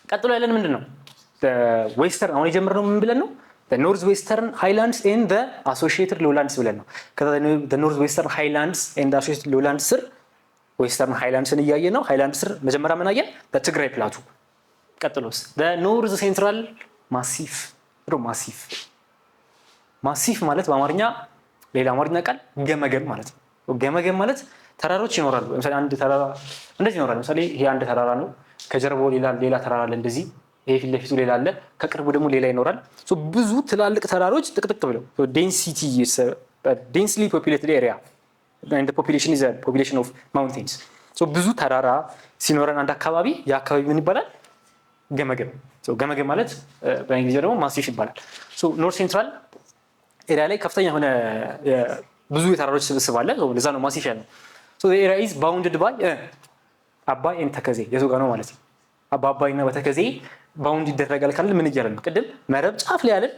ቀጥሎ ያለን ምንድነው? ዌስተርን አሁን የጀመርነው ምን ብለን ነው? the north western highlands and the associated lowlands ብለን ነው። ከዛ the north western highlands and the associated lowlands ስር ዌስተርን ሃይላንድስን እያየን ነው። ሃይላንድ ስር መጀመሪያ ምን አየን? በትግራይ ፕላቱ። ቀጥሎስ the north central massif ማሲፍ ማሲፍ ማለት በአማርኛ ሌላ አማርኛ ቃል ገመገም ማለት ነው። ገመገም ማለት ተራሮች ይኖራሉ። ለምሳሌ አንድ ተራራ እንደዚህ ይኖራል። ለምሳሌ ይሄ አንድ ተራራ ነው። ከጀርባው ሌላ ተራራ አለ እንደዚህ። ይሄ ፊት ለፊቱ ሌላ አለ። ከቅርቡ ደግሞ ሌላ ይኖራል። ብዙ ትላልቅ ተራሮች ጥቅጥቅ ብለው density is a densely populated area and the population is a population of mountains. ብዙ ተራራ ሲኖረን አንድ አካባቢ የአካባቢ ምን ይባላል? ገመገም። ገመገም ማለት በእንግሊዝኛ ደግሞ ማሲፍ ይባላል። ኖርት ሴንትራል ኤሪያ ላይ ከፍተኛ የሆነ ብዙ የተራሮች ስብስብ አለ። ለዛ ነው ማሲፍ ያለው። the area is bounded by አባይ and ተከዜ የቱ ጋር ነው ማለት ነው? አባይና በተከዜ ባውንድ ይደረጋል ካለ ምን ይያላል? ቅድም መረብ ጫፍ ላይ ያለን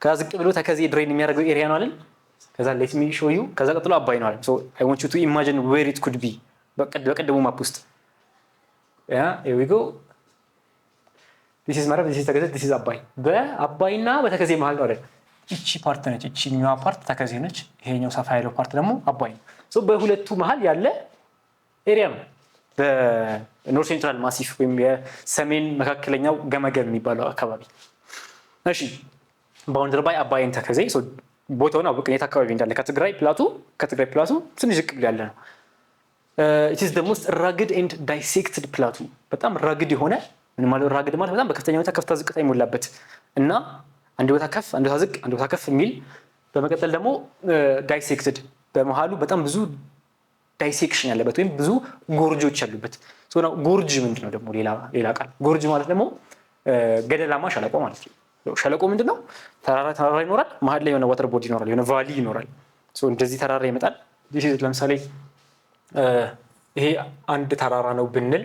ከዛ ዝቅ ብሎ ተከዜ ድሬን የሚያደርገው ኤሪያ ነው አይደል? ከዛ let me show you ከዛ ቀጥሎ አባይ ነው አይደል? I want you to imagine where it could be በቀደሙ ማፕ ውስጥ here we go this is መረብ this is ተከዜ this is አባይ በአባይና በተከዜ መሃል ነው አይደል? እቺ ፓርት ነች። እቺኛዋ ፓርት ተከዜ ነች። ይሄኛው ሰፋ ያለው ፓርት ደግሞ አባይ ነው። በሁለቱ መሃል ያለ ኤሪያ ነው በኖርት ሴንትራል ማሲፍ ወይም የሰሜን መካከለኛው ገመገም የሚባለው አካባቢ። እሺ ባውንደር ባይ አባይን ተከዜ ቦታውን አውቀን የት አካባቢ እንዳለ ከትግራይ ፕላቱ ትንሽ ዝቅ ብሎ ያለ ነው። it is the most rugged and dissected plateau በጣም rugged የሆነ ምን ማለት rugged ማለት በጣም በከፍተኛ ሁኔታ ከፍታ ዝቅታ ይሞላበት እና አንድ ቦታ ከፍ አንድ ቦታ ዝቅ አንድ ቦታ ከፍ የሚል በመቀጠል ደግሞ dissected በመሃሉ በጣም ብዙ ዳይሴክሽን ያለበት ወይም ብዙ ጎርጆች ያሉበት ነው። ጎርጅ ምንድነው ደግሞ ሌላ ቃል? ጎርጅ ማለት ደግሞ ገደላማ ሸለቆ ማለት ነው። ሸለቆ ምንድነው? ተራራ ይኖራል፣ መሃል ላይ የሆነ ዋተር ቦዲ ይኖራል፣ የሆነ ቫሊ ይኖራል። እንደዚህ ተራራ ይመጣል። ለምሳሌ ይሄ አንድ ተራራ ነው ብንል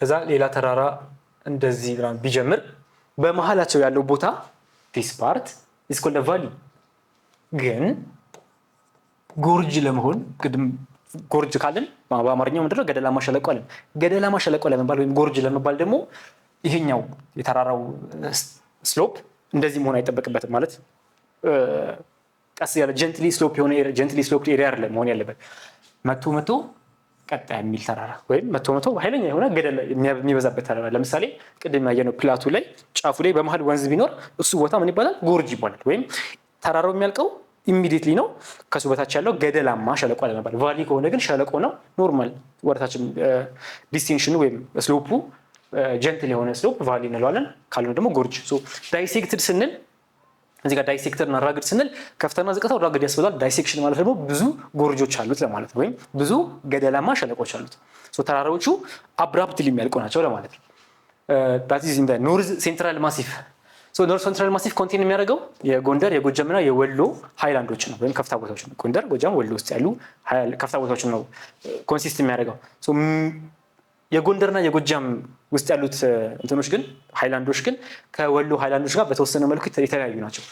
ከዛ ሌላ ተራራ እንደዚህ ቢጀምር በመሃላቸው ያለው ቦታ this part is called a valley። ግን ጎርጅ ለመሆን ቅድም ጎርጅ ካለን በአማርኛው ምንድነው? ገደላማ ሸለቆ አለን። ገደላማ ሸለቆ ለመባል ወይም ጎርጅ ለመባል ደግሞ ይሄኛው የተራራው ስሎፕ እንደዚህ መሆን አይጠበቅበትም። ማለት ቀስ ያለ ጀንትሊ ስሎፕ ኤሪያ አይደለም መሆን ያለበት። መቶ ቀጣ የሚል ተራራ ወይም መቶ ኃይለኛ የሆነ ገደል የሚበዛበት ተራራ። ለምሳሌ ቅድም ያየነው ፕላቱ ላይ ጫፉ ላይ በመሃል ወንዝ ቢኖር እሱ ቦታ ምን ይባላል? ጎርጅ ይባላል። ወይም ተራራው የሚያልቀው ኢሚዲየትሊ ነው። ከሱ በታች ያለው ገደላማ ሸለቆ ለመባል። ቫሊ ከሆነ ግን ሸለቆ ነው። ኖርማል ወደታችን ዲስቲንክሽኑ ወይም ስሎፑ ጀንትል የሆነ ስሎፕ ቫሊ እንለዋለን። ካልሆነ ደግሞ ጎርጅ። ዳይሴክትድ ስንል እዚህ ጋር ዳይሴክተር እና ራግድ ስንል ከፍታና ዝቅታው ራግድ ያስብላል። ዳይሴክሽን ማለት ደግሞ ብዙ ጎርጆች አሉት ለማለት ነው፣ ወይም ብዙ ገደላማ ሸለቆች አሉት። ተራራዎቹ አብራፕትሊ የሚያልቁ ናቸው ለማለት ነው። that is in the north central massif ኖርት ሴንትራል ማሲፍ ኮንቴን የሚያደርገው የጎንደር የጎጃምና የወሎ ሃይላንዶች ነው፣ ወይም ከፍታ ቦታዎች ነው። ጎንደር፣ ጎጃም፣ ወሎ ውስጥ ያሉ ከፍታ ቦታዎች ነው ኮንሲስት የሚያደርገው። የጎንደርና የጎጃም ውስጥ ያሉት እንትኖች ግን ሃይላንዶች ግን ከወሎ ሃይላንዶች ጋር በተወሰነ መልኩ የተለያዩ ናቸው።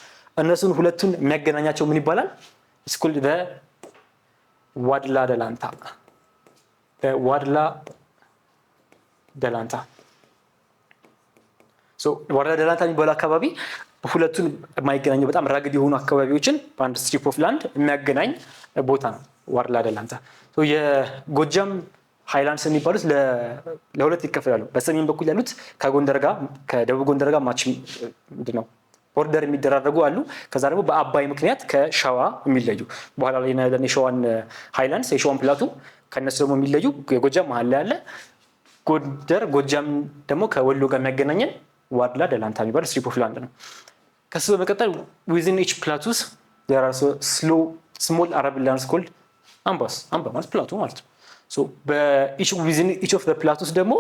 እነሱን ሁለቱን የሚያገናኛቸው ምን ይባላል? ስኩል ዋድላ ደላንታ ዋድላ ደላንታ የሚባለው አካባቢ ሁለቱን የማይገናኙ በጣም ራግድ የሆኑ አካባቢዎችን በአንድ ስትሪፕ ኦፍ ላንድ የሚያገናኝ ቦታ ነው ዋድላ ደላንታ። የጎጃም ሃይላንድስ የሚባሉት ለሁለት ይከፈላሉ። በሰሜን በኩል ያሉት ከጎንደር ጋር ከደቡብ ጎንደር ጋር ማች ምንድነው ኦርደር የሚደራረጉ አሉ። ከዛ ደግሞ በአባይ ምክንያት ከሸዋ የሚለዩ በኋላ ላይ የሸዋን ሃይላንድስ የሸዋን ፕላቱ ከነሱ ደግሞ የሚለዩ የጎጃም መሀል ላይ ያለ ጎንደር ጎጃም ደግሞ ከወሎ ጋር የሚያገናኘን ዋድላ ደላንታ የሚባል ስትሪፕ ኦፍ ላንድ ነው። ከሱ በመቀጠል within each plateaus there are small arable lands called ambas አምባ ማለት ፕላቱ ማለት ነው። within each of the plateaus ደግሞ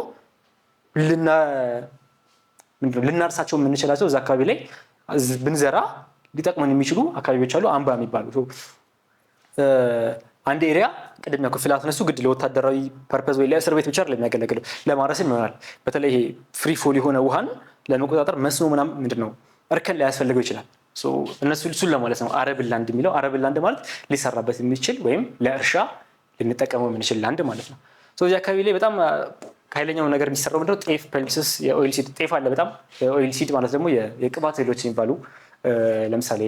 ልናርሳቸው የምንችላቸው እዛ አካባቢ ላይ ብንዘራ ሊጠቅመን የሚችሉ አካባቢዎች አሉ አምባ የሚባሉ። አንድ ኤሪያ ቅድም ያው ክፍላት ነሱ ግድ ለወታደራዊ ፐርፐዝ ወይ ለእስር ቤት ብቻ አይደለም የሚያገለግለው ለማረስም ይሆናል። በተለይ ይሄ ፍሪ ፎል የሆነ ውሃን ለመቆጣጠር መስኖ ምናምን ምንድነው እርከን ላይ ያስፈልገው ይችላል። እነሱን ለማለት ነው አረብል ላንድ የሚለው። አረብል ላንድ ማለት ሊሰራበት የሚችል ወይም ለእርሻ ልንጠቀመው የምንችል ላንድ ማለት ነው። እዚህ አካባቢ ላይ በጣም ከኃይለኛው ነገር የሚሰራው ምንድነው? ጤፍ፣ ፐልስስ፣ የኦይል ሲድ። ጤፍ አለ በጣም ኦይል ሲድ ማለት ደግሞ የቅባት እህሎች የሚባሉ ለምሳሌ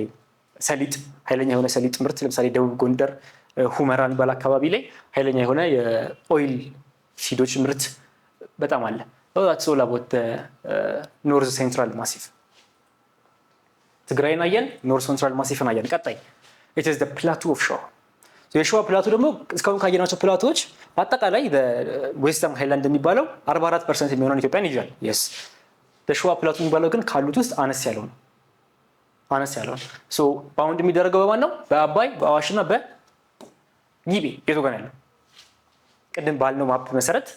ሰሊጥ፣ ኃይለኛ የሆነ ሰሊጥ ምርት ለምሳሌ ደቡብ ጎንደር ሁመራ የሚባል አካባቢ ላይ ኃይለኛ የሆነ የኦይል ሲዶች ምርት በጣም አለ። that's all about the ኖርዝ ሴንትራል ማሲፍ። ትግራይን አየን፣ ኖርዝ ሴንትራል ማሲፍን አየን። ቀጣይ it is the plateau of Showa። የሸዋ ፕላቶ ደግሞ እስካሁን ካየናቸው ፕላቶዎች አጠቃላይ ዌስተርን ሃይላንድ የሚባለው 44% የሚሆነውን ኢትዮጵያን ይይዛል። yes የሸዋ ፕላቶ የሚባለው ግን ካሉት ውስጥ አነስ ያለው ነው። ባውንድ የሚደረገው በማን ነው? በአባይ፣ በአዋሽና በጊቤ። የቱ ጋር ያለው? ቅድም ባልነው ማፕ መሰረት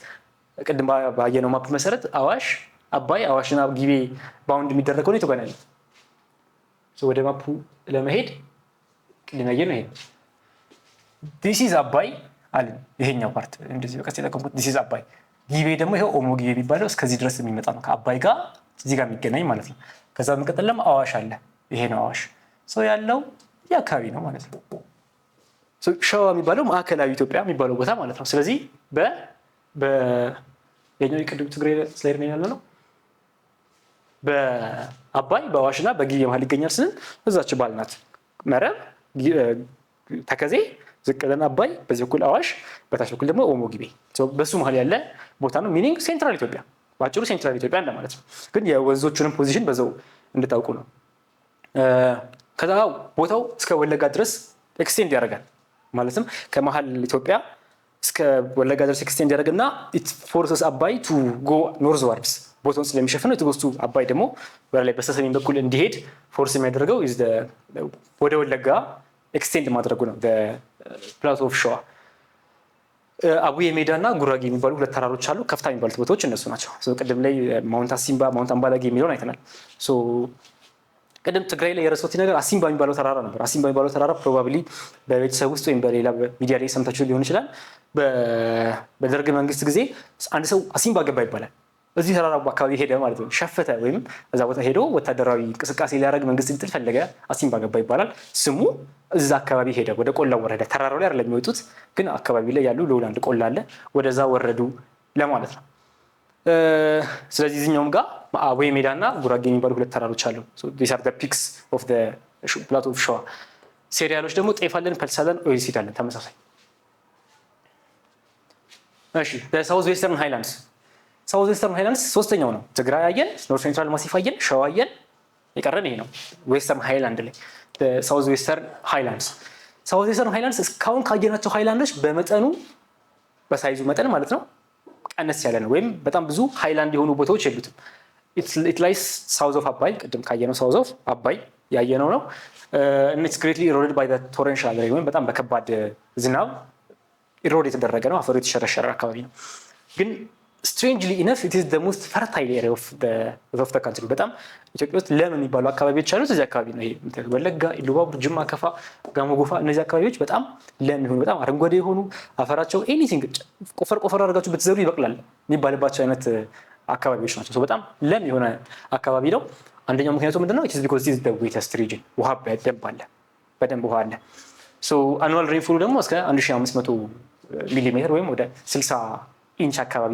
ቅድም ባየነው ማፕ መሰረት አዋሽ፣ አባይ፣ አዋሽና ጊቤ ባውንድ የሚደረገው ነው። የቱ ጋር ያለው? ወደ ማፑ ለመሄድ ቅድም ያየነው ይሄ this is አባይ አለ። ይሄኛው ፓርት እንደዚህ በቀስ የተቀመጡት this is አባይ። ጊቤ ደግሞ ይሄው ኦሞ ጊቤ የሚባለው እስከዚህ ድረስ የሚመጣ ነው። ከአባይ ጋር እዚህ ጋር የሚገናኝ ማለት ነው። ከዛ በመቀጠል ደግሞ አዋሽ አለ። ይሄ ነው አዋሽ። ያለው የአካባቢ ነው ማለት ነው። ሸዋ የሚባለው ማዕከላዊ ኢትዮጵያ የሚባለው ቦታ ማለት ነው። ስለዚህ የኛው የቅድም ትግራይ ስላይድ ነው ያለው ነው። በአባይ በአዋሽና በጊቤ መሀል ይገኛል ስንል እዛች ባልናት መረብ ተከዜ ዝቅ ብለን አባይ፣ በዚህ በኩል አዋሽ፣ በታች በኩል ደግሞ ኦሞ ጊቤ። በሱ መሀል ያለ ቦታ ነው። ሚኒንግ ሴንትራል ኢትዮጵያ፣ ባጭሩ ሴንትራል ኢትዮጵያ እንደማለት ነው። ግን የወንዞቹንም ፖዚሽን በዛው እንድታውቁ ነው። ከዛ ቦታው እስከ ወለጋ ድረስ ኤክስቴንድ ያደርጋል። ማለትም ከመሀል ኢትዮጵያ እስከ ወለጋ ድረስ ኤክስቴንድ ያደርግና ኢት ፎርሰስ አባይ ቱ ጎ ኖርዝ ዋርድስ። ቦታውን ስለሚሸፍነው ኢትጎስቱ አባይ ደግሞ ላይ በስተሰሜን በኩል እንዲሄድ ፎርስ የሚያደርገው ወደ ወለጋ ኤክስቴንድ ማድረጉ ነው። ፕላቶ ኦፍ ሸዋ። አቡዬ ሜዳ እና ጉራጌ የሚባሉ ሁለት ተራሮች አሉ። ከፍታ የሚባሉት ቦታዎች እነሱ ናቸው። ቅድም ላይ ማውንት አሲምባ፣ ማውንት አምባላጌ የሚለውን አይተናል። ቅድም ትግራይ ላይ የረሳሁት ነገር አሲምባ የሚባለው ተራራ ነበር። አሲምባ የሚባለው ተራራ ፕሮባብሊ በቤተሰብ ውስጥ ወይም በሌላ ሚዲያ ላይ ሰምታችሁ ሊሆን ይችላል። በደርግ መንግስት ጊዜ አንድ ሰው አሲምባ ገባ ይባላል። እዚህ ተራራ አካባቢ ሄደ ማለት ነው። ሸፈተ ወይም እዛ ቦታ ሄዶ ወታደራዊ እንቅስቃሴ ሊያደርግ መንግስት ሊጥል ፈለገ፣ አሲምባ ገባ ይባላል። ስሙ እዛ አካባቢ ሄደ፣ ወደ ቆላው ወረደ። ተራራው ላይ አይደለም የሚወጡት፣ ግን አካባቢ ላይ ያሉ ሎውላንድ ቆላ አለ፣ ወደዛ ወረዱ ለማለት ነው። ስለዚህ እዚህኛውም ጋር አቡዬ ሜዳ እና ጉራጌ የሚባሉ ሁለት ተራሮች አሉ። these are the peaks of the plateau of Showa። ሴሪያሎች ደግሞ ጤፍ አለን፣ ፐልስ አለን፣ ኦይል ሲድ አለን ተመሳሳይ። እሺ ሳውዝ ዌስተርን ሃይላንድስ። ሳውዝ ዌስተርን ሃይላንድስ ሶስተኛው ነው። ትግራይ አየን፣ ኖርዝ ሴንትራል ማሲፍ አየን፣ ሸዋ አየን። የቀረን ይሄ ነው ዌስተርን ሃይላንድ ላይ ሳውዝ ዌስተርን ሃይላንድስ። ሳውዝ ዌስተርን ሃይላንድስ እስካሁን ካየናቸው ሃይላንዶች በመጠኑ በሳይዙ መጠን ማለት ነው ቀነስ ያለ ነው። ወይም በጣም ብዙ ሃይላንድ የሆኑ ቦታዎች የሉትም። ኢት ላይስ ሳውዝ ኦፍ አባይ፣ ቅድም ካየነው ሳውዝ ኦፍ አባይ ያየነው ነው። ኢትስ ግሬትሊ ኢሮድድ ባይ ዘ ቶረንሻል ሬን፣ ወይም በጣም በከባድ ዝናብ ኢሮድ የተደረገ ነው። አፈሩ የተሸረሸረ አካባቢ ነው። ግን ስትሬንጅሊ ኢነፍ ኢት ኢዝ ዘ ሞስት ፈርታይል ኤሪያ ኦፍ ዘ ካንትሪ። በጣም ኢትዮጵያ ውስጥ ለም የሚባሉ አካባቢዎች አሉት። እዚህ አካባቢ ነው። ይሄ ወለጋ፣ ኢሉባቡር፣ ጅማ፣ ከፋ፣ ጋሞ ጎፋ፣ እነዚህ አካባቢዎች በጣም ለም የሆኑ በጣም አረንጓዴ የሆኑ አፈራቸው ኤኒቲንግ ቆፈር አድርጋችሁ ብትዘሩ ይበቅላል የሚባልባቸው አይነት አካባቢዎች ናቸው። በጣም ለም የሆነ አካባቢ ነው። አንደኛው ምክንያቱ ምንድነው? ኢት ኢዝ ቢኮዝ ኢት ኢዝ ዘ ዌተስት ሪጅን። ውሃ በደንብ ውሃ አለ። አኑዋል ሬንፎሉ ደግሞ እስከ 1500 ሚሊሜትር ወይም ወደ 60 ኢንች አካባቢ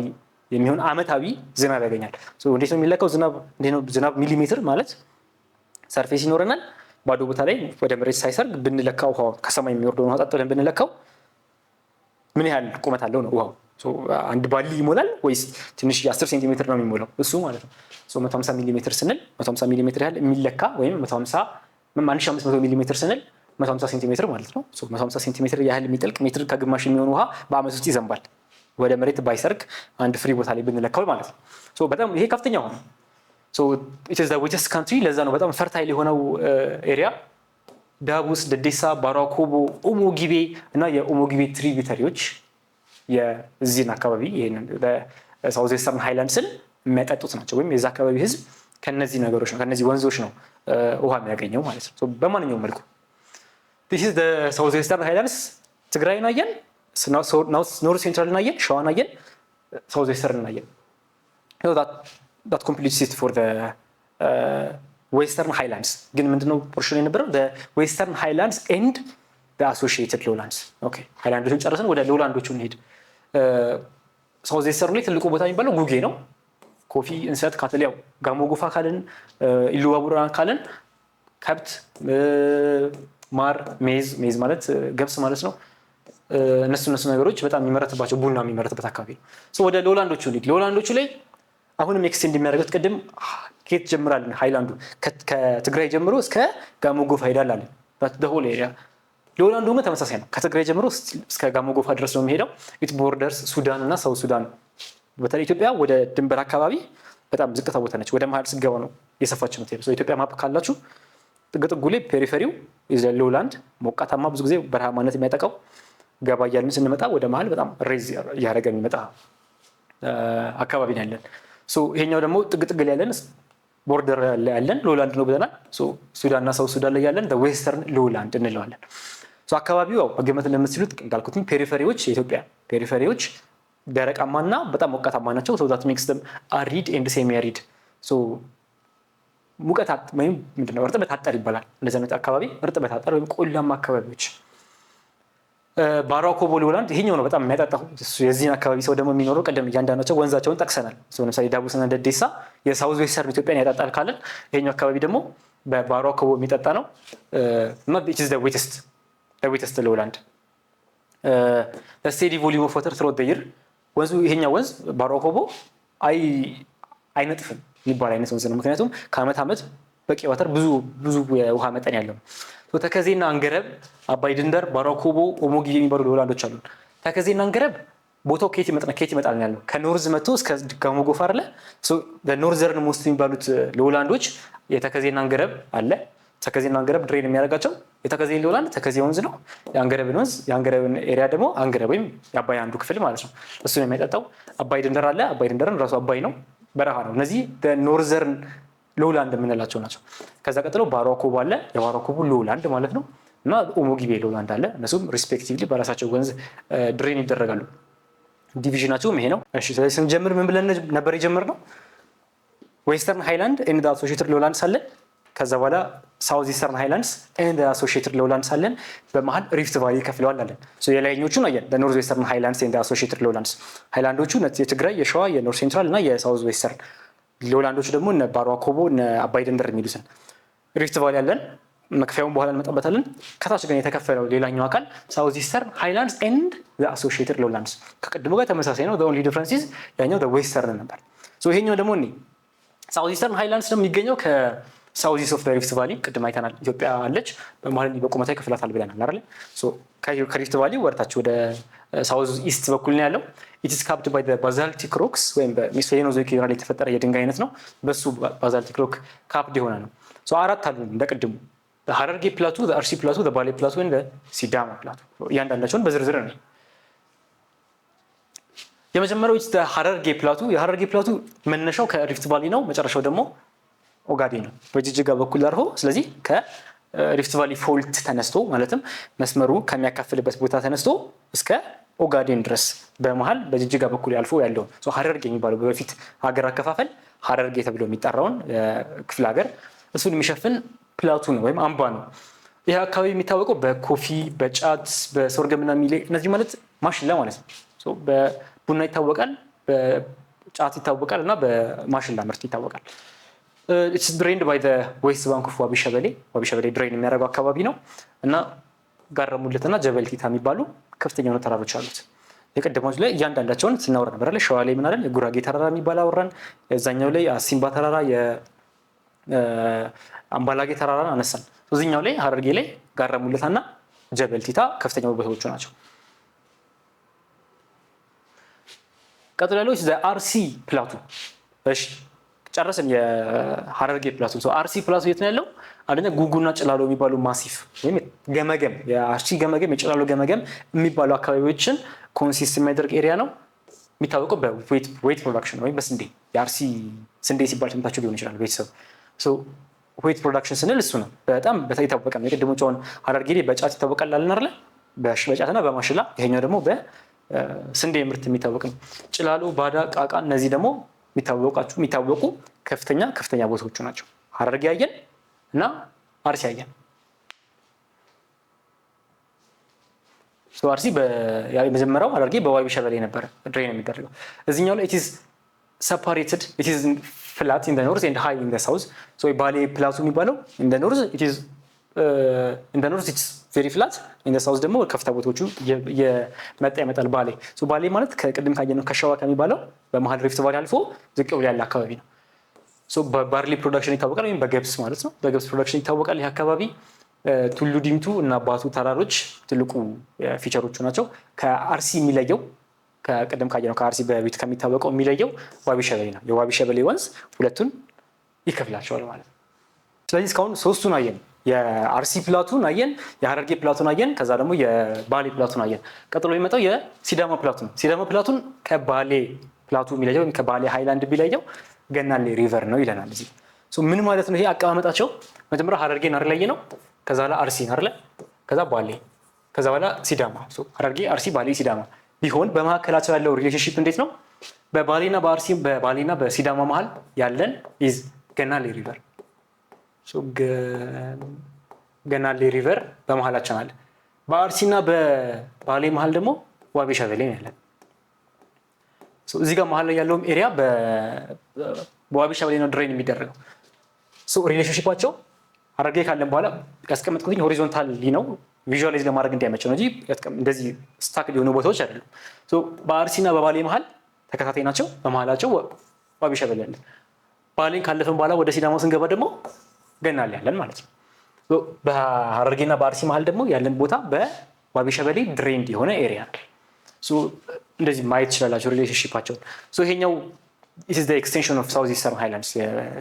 የሚሆን አመታዊ ዝናብ ያገኛል። እንዴት ነው የሚለካው? ዝናብ ሚሊሜትር ማለት ሰርፌስ ይኖረናል። ባዶ ቦታ ላይ ወደ መሬት ሳይሰርግ ብንለካው ውሃ ከሰማይ የሚወርደውን ውሃ ጠጥ ብለን ብንለካው ምን ያህል ቁመት አለው ነው ውሃው። አንድ ባሊ ይሞላል ወይስ ትንሽ የ10 ሴንቲሜትር ነው የሚሞላው? እሱ ማለት ነው። 150 ሚሊሜትር ስንል 150 ሚሊሜትር ያህል የሚለካ ወይም 1500 ሚሊሜትር ስንል 150 ሴንቲሜትር ማለት ነው። 150 ሴንቲሜትር ያህል የሚጠልቅ ሜትር ከግማሽ የሚሆን ውሃ በአመት ውስጥ ይዘንባል ወደ መሬት ባይሰርግ አንድ ፍሪ ቦታ ላይ ብንለካው ማለት ነው። በጣም ይሄ ከፍተኛ ሆነ። ኢት ኢዝ ዘ ዌተስት ካንትሪ። ለዛ ነው በጣም ፈርታይል የሆነው ኤሪያ። ዳቡስ፣ ደዴሳ፣ ባራኮቦ፣ ኦሞ ጊቤ እና የኦሞ ጊቤ ትሪቢዩተሪዎች የዚህን አካባቢ ይሄንን በሳውዝ ዌስተርን ሃይላንድስን የሚያጠጡት ናቸው። ወይም የዛ አካባቢ ህዝብ ከነዚህ ነገሮች ነው ከነዚህ ወንዞች ነው ውሃ የሚያገኘው ማለት ነው። በማንኛውም መልኩ this is the ሳውዝ ዌስተርን ሃይላንድስ። ትግራይን አየን፣ ኖርዝ ሴንትራልን አየን፣ ሸዋን አየን፣ ሳውዝ ዌስተርን አየን። that completes it for the ዌስተርን ሃይላንድስ። ግን ምንድነው ፖርሽን የነበረው? the ዌስተርን ሃይላንድስ and the associated lowlands። ኦኬ ሃይላንዶቹን ጨርሰን ወደ ሎውላንዶቹ እንሄድ። ሳውዝ ዌስተርን ላይ ትልቁ ቦታ የሚባለው ጉጌ ነው። ኮፊ እንሰት ካተል ያው ጋሞ ጎፋ ካለን ኢሉባቡራ ካለን ከብት ማር ሜዝ ማለት ገብስ ማለት ነው። እነሱ ነገሮች በጣም የሚመረትባቸው ቡና የሚመረትበት አካባቢ ነው። ወደ ሎላንዶቹ ላይ አሁንም ኤክስቴንድ የሚያደርጉት ቅድም ከየት ጀምራል ሃይላንዱ ከትግራይ ጀምሮ እስከ ጋሞ ጎፋ ሄዳል አለ በሆል ኤሪያ። ሎላንዱ ግን ተመሳሳይ ነው። ከትግራይ ጀምሮ እስከ ጋሞ ጎፋ ድረስ ነው የሚሄደው። ኢት ቦርደርስ ሱዳን እና ሳውዝ ሱዳን። በተለይ ኢትዮጵያ ወደ ድንበር አካባቢ በጣም ዝቅታ ቦታ ነች። ወደ መሀል ስገባ ነው የሰፋች የምትሄደው። ኢትዮጵያ ማፕ ካላችሁ ጥግጥጉ ላይ ፔሪፌሪው ሎላንድ ሞቃታማ ብዙ ጊዜ በረሃማነት የሚያጠቃው ገባ እያልን ስንመጣ ወደ መሀል በጣም ሬዝ እያደረገ የሚመጣ አካባቢ ነው ያለን። ይሄኛው ደግሞ ጥግጥግ ላይ ያለን ቦርደር ላይ ያለን ሎላንድ ነው ብለናል። ሱዳንና ሳውዝ ሱዳን ላይ ያለን ዌስተርን ሎላንድ እንለዋለን። አካባቢው ያው መገመት እንደምትችሉት እንዳልኩት ፔሪፌሪዎች የኢትዮጵያ ፔሪፌሪዎች ደረቃማና በጣም ሞቃታማ ናቸው። ዛት ሜክስ ደም አሪድ ኤንድ ሴሚ አሪድ ሙቀት ወይም ምንድነው እርጥበት አጠር ይባላል። እንደዚህ አይነት አካባቢ እርጥበት አጠር ወይም ቆላማ አካባቢዎች። ባራኮቦ ሎላንድ ይሄኛው ነው በጣም የሚያጠጣው። የዚህን አካባቢ ሰው ደግሞ የሚኖረው ቀደም እያንዳንዳቸው ወንዛቸውን ጠቅሰናል። ለምሳሌ ዳቡስና ደዴሳ የሳውዝ ዌስተርን ኢትዮጵያን ያጠጣል ካለን ይሄኛው አካባቢ ደግሞ በባራኮቦ የሚጠጣ ነው እና it is the wettest lowland. steady volume of water throughout the year ወንዙ ይሄኛው ወንዝ ባራኮቦ አይነጥፍም የሚባል አይነት ወንዝ ነው። ምክንያቱም ከአመት ዓመት በቂ ዋተር ብዙ የውሃ መጠን ያለው ነው። ተከዜና አንገረብ፣ አባይ ድንበር፣ ባራኮቦ፣ ኦሞጊ የሚባሉ ሎላንዶች አሉ። ተከዜና አንገረብ ቦታው ከየት ይመጣል ያለው ከኖርዝ መጥቶ እስከ ጋሞ ጎፋ አይደለ። በኖርዘርን ሞስት የሚባሉት ሎላንዶች የተከዜና አንገረብ አለ። ተከዜና አንገረብ ድሬን የሚያደርጋቸው የተከዜ ሎላንድ ተከዜ ወንዝ ነው። የአንገረብን ወንዝ የአንገረብን ኤሪያ ደግሞ አንገረብ ወይም የአባይ አንዱ ክፍል ማለት ነው። እሱ ነው የሚያጠጣው። አባይ ድንበር አለ። አባይ ድንበርን ራሱ አባይ ነው፣ በረሃ ነው። እነዚህ ኖርዘርን ሎላንድ የምንላቸው ናቸው። ከዛ ቀጥሎ ባራኮቦ አለ። የባራኮቦ ሎላንድ ማለት ነው እና ኦሞጊቤ ሎላንድ አለ። እነሱም ሪስፔክቲቭሊ በራሳቸው ወንዝ ድሬን ይደረጋሉ። ዲቪዥናቸውም ይሄ ነው። እሺ ስለዚህ ስንጀምር ምን ብለን ነበር የጀመርነው? ዌስተርን ሃይላንድ ኤንድ አሶሺየትድ ሎላንድስ አለ። ከዛ በኋላ ሳውዝ ኢስተርን ሃይላንድስ ኤንድ አሶሺየትድ ሎላንድስ አለን። በመሃል ሪፍት ቫሊ ከፍለዋል አለን። የላይኞቹን አየን በኖርዝ ዌስተርን ሃይላንድስ ኤንድ አሶሺየትድ ሎላንድስ። ሃይላንዶቹ የትግራይ፣ የሸዋ፣ የኖርዝ ሴንትራል እና የሳውዝ ዌስተርን። ሎላንዶቹ ደግሞ እነ ባራኮቦ እነ አባይ ድንበር የሚሉትን ሪፍት ቫሊ አለን። መክፈያውን በኋላ እንመጣበታለን። ከታች ግን የተከፈለው ሌላኛው አካል ሳውዝ ኢስተርን ሃይላንድስ ኤንድ አሶሺየትድ ሎላንድስ ከቅድሙ ጋር ተመሳሳይ ነው። ኦንሊ ዲፍረንስ ኢዝ ያኛው ዌስተርን ነበር። ይሄኛው ደግሞ ሳውዝ ኢስተርን ሃይላንድስ ደግሞ የሚገኘው ሳውዝ ኢስት ኦፍ ሪፍት ቫሊ ቅድም አይተናል። ኢትዮጵያ አለች በመሀል በቁመቷ ይከፍላታል ብለናል አይደል? ከሪፍት ቫሊ ወርታች ወደ ሳውዝ ኢስት በኩል ነው ያለው። ኢት ኢዝ ካፕድ ባይ ዘ ባዛልቲክ ሮክስ ወይም በሜሶዞይክ ኢራ ላይ የተፈጠረ የድንጋይ አይነት ነው። በሱ ባዛልቲክ ሮክ ካፕድ የሆነ ነው። አራት አሉ እንደቅድሙ ሀረርጌ ፕላቱ፣ አርሲ ፕላቱ፣ ባሌ ፕላቱ እና ሲዳማ ፕላቱ። እያንዳንዳቸውን በዝርዝር ነው። የመጀመሪያው ሀረርጌ ፕላቱ። የሀረርጌ ፕላቱ መነሻው ከሪፍት ቫሊ ነው፣ መጨረሻው ደግሞ ኦጋዴን ነው በጅጅጋ በኩል አርፎ። ስለዚህ ከሪፍት ቫሊ ፎልት ተነስቶ ማለትም መስመሩ ከሚያካፍልበት ቦታ ተነስቶ እስከ ኦጋዴን ድረስ በመሃል በጅጅጋ በኩል ያልፎ ያለውን ሀረርጌ የሚባለው በፊት ሀገር አከፋፈል ሀረርጌ ተብሎ የሚጠራውን ክፍለ ሀገር እሱን የሚሸፍን ፕላቱ ነው ወይም አምባ ነው። ይህ አካባቢ የሚታወቀው በኮፊ፣ በጫት፣ በሶርገምና ሚሌ እነዚህ ማለት ማሽላ ማለት ነው። በቡና ይታወቃል፣ በጫት ይታወቃል እና በማሽላ ምርት ይታወቃል። It's drained by the west bank of ዋቢ ሸበሌ ድሬን የሚያደርገው አካባቢ ነው እና ጋረሙለትና ጀበልቲታ የሚባሉ ከፍተኛ የሆኑ ተራሮች አሉት። የቀደሞች ላይ እያንዳንዳቸውን ስናወራ ነበር አይደል? ሸዋ ላይ ምን አለን? የጉራጌ ተራራ የሚባል አወራን። የዛኛው ላይ አሲምባ ተራራ፣ የአምባላጌ ተራራ አነሳን። እዚህኛው ላይ ሀረርጌ ላይ ጋረሙለታና ጀበልቲታ ከፍተኛ ቦታዎቹ ናቸው። ቀጥሎ ያለው አርሲ ፕላቱ። እሺ ጨረስን የሀረርጌ ፕላቱ። አርሲ ፕላቱ የት ነው ያለው? አንደኛ ጉጉና ጭላሎ የሚባሉ ማሲፍ ወይም ገመገም፣ የአርሲ ገመገም፣ የጭላሎ ገመገም የሚባሉ አካባቢዎችን ኮንሲስት የሚያደርግ ኤሪያ ነው። የሚታወቀው በዌት ፕሮዳክሽን ወይም በስንዴ። የአርሲ ስንዴ ሲባል ሰምታችሁ ሊሆን ይችላል ቤተሰብ። ዌት ፕሮዳክሽን ስንል እሱ ነው። በጣም የታወቀ ነው። የቅድሞቹ አሁን ሀረርጌ በጫት ይታወቃል አለን አይደለ? በጫትና በማሽላ። ይሄኛው ደግሞ በስንዴ ምርት የሚታወቅ ነው። ጭላሎ፣ ባዳ፣ ቃቃ እነዚህ ደግሞ የሚታወቁ ከፍተኛ ቦታዎቹ ናቸው። ሀረርጌ ያየን እና አርሲ ያየን። አርሲ የመጀመሪያው ሐረርጌ በዋቢ ሸበሌ ነበረ ድሬን የሚደረገው። እዚህኛው ላይ it is separated, it is flat in the north and high in the south. ባሌ ፕላቱ የሚባለው in the north it's very flat, in the south ደግሞ ከፍታ ቦታዎቹ የመጣ ይመጣል ባሌ። ባሌ ማለት ከቅድም ካየነው ከሸዋ ከሚባለው በመሀል ሪፍት ቫሊ አልፎ ዝቅ ብሎ ያለ አካባቢ ነው። በባርሊ ፕሮዳክሽን ይታወቃል፣ ወይም በገብስ ማለት ነው። በገብስ ፕሮዳክሽን ይታወቃል ይህ አካባቢ። ቱሉ ዲምቱ እና ባቱ ተራሮች ትልቁ ፊቸሮቹ ናቸው። ከአርሲ የሚለየው ከቅድም ካየነው ከአርሲ በቤት ከሚታወቀው የሚለየው ዋቢ ሸበሌ ነው። የዋቢ ሸበሌ ወንዝ ሁለቱን ይከፍላቸዋል ማለት ነው። ስለዚህ እስካሁን ሶስቱን አየን። የአርሲ ፕላቱን አየን፣ የሐረርጌ ፕላቱን አየን፣ ከዛ ደግሞ የባሌ ፕላቱን አየን። ቀጥሎ የሚመጣው የሲዳማ ፕላቱ ነው። ሲዳማ ፕላቱን ከባሌ ፕላቱ የሚለየው ወይም ከባሌ ሃይላንድ የሚለየው ገናሌ ሪቨር ነው ይለናል እዚህ። ምን ማለት ነው ይሄ አቀማመጣቸው? መጀመሪያ ሐረርጌን አይደል ነው፣ ከዛ በኋላ አርሲን አይደል፣ ከዛ ባሌ፣ ከዛ በኋላ ሲዳማ። ሐረርጌ፣ አርሲ፣ ባሌ፣ ሲዳማ ቢሆን በመካከላቸው ያለው ሪሌሽንሺፕ እንዴት ነው? በባሌና በአርሲ በባሌና በሲዳማ መሀል ያለን ኢዝ ገናሌ ሪቨር። ገናሌ ሪቨር በመሀላችን አለ። በአርሲና በባሌ መሀል ደግሞ ዋቢ ሸበሌ ነው ያለን። እዚህ ጋር መሀል ላይ ያለውም ኤሪያ በዋቢ ሸበሌ ነው ድሬን የሚደረገው። ሪሌሽንሺፓቸው ሐረርጌ ካለን በኋላ ያስቀመጥኩት ሆሪዞንታሊ ነው ቪዥዋላይዝ ለማድረግ እንዲያመቸው ነው እንጂ እንደዚህ ስታክ የሆኑ ቦታዎች አይደሉም። በአርሲና በባሌ መሀል ተከታታይ ናቸው። በመሀላቸው ዋቢ ሸበሌ አለ። ባሌን ካለፈን በኋላ ወደ ሲዳማ ስንገባ ደግሞ ገናሌ ያለን ማለት ነው። በሐረርጌና በአርሲ መሀል ደግሞ ያለን ቦታ በዋቢ ሸበሌ ድሬንድ የሆነ ኤሪያ ነው። እንደዚህ ማየት ትችላላችሁ ሪሌሽንሺፓቸውን። ይሄኛው it is the extension of southeastern highlands.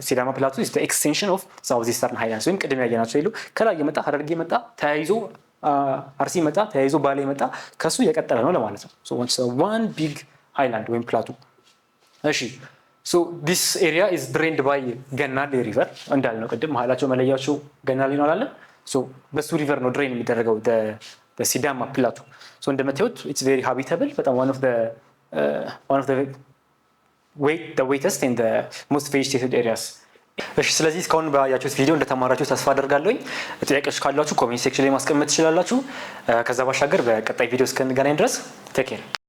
ሲዳማ ፕላቱ is the extension of southeastern highlands ወይም ቅድም ያየናቸው ይሉ ከላይ የመጣ ሐረርጌ መጣ ተያይዞ አርሲ መጣ ተያይዞ ባሌ መጣ ከሱ የቀጠለ ነው ለማለት ነው። one big highland ወይም ፕላቱ። እሺ this area is drained by ገናሌ river እንዳልነው ቅድም መሀላቸው መለያቸው ገናሌ ነው አላለ። በሱ ሪቨር ነው ድሬን የሚደረገው the ሲዳማ ፕላቱ። እንደምታዩት it's very habitable በጣም one of the wettest and the most vegetated areas. እሺ ስለዚህ እስካሁን ባያችሁት ቪዲዮ እንደተማራችሁ ተስፋ አደርጋለሁ። ጥያቄዎች ካላችሁ ኮሜንት ሴክሽን ላይ ማስቀመጥ ትችላላችሁ። ከዛ ባሻገር በቀጣይ ቪዲዮ እስከንገናኝ ድረስ ቴክ ኬር።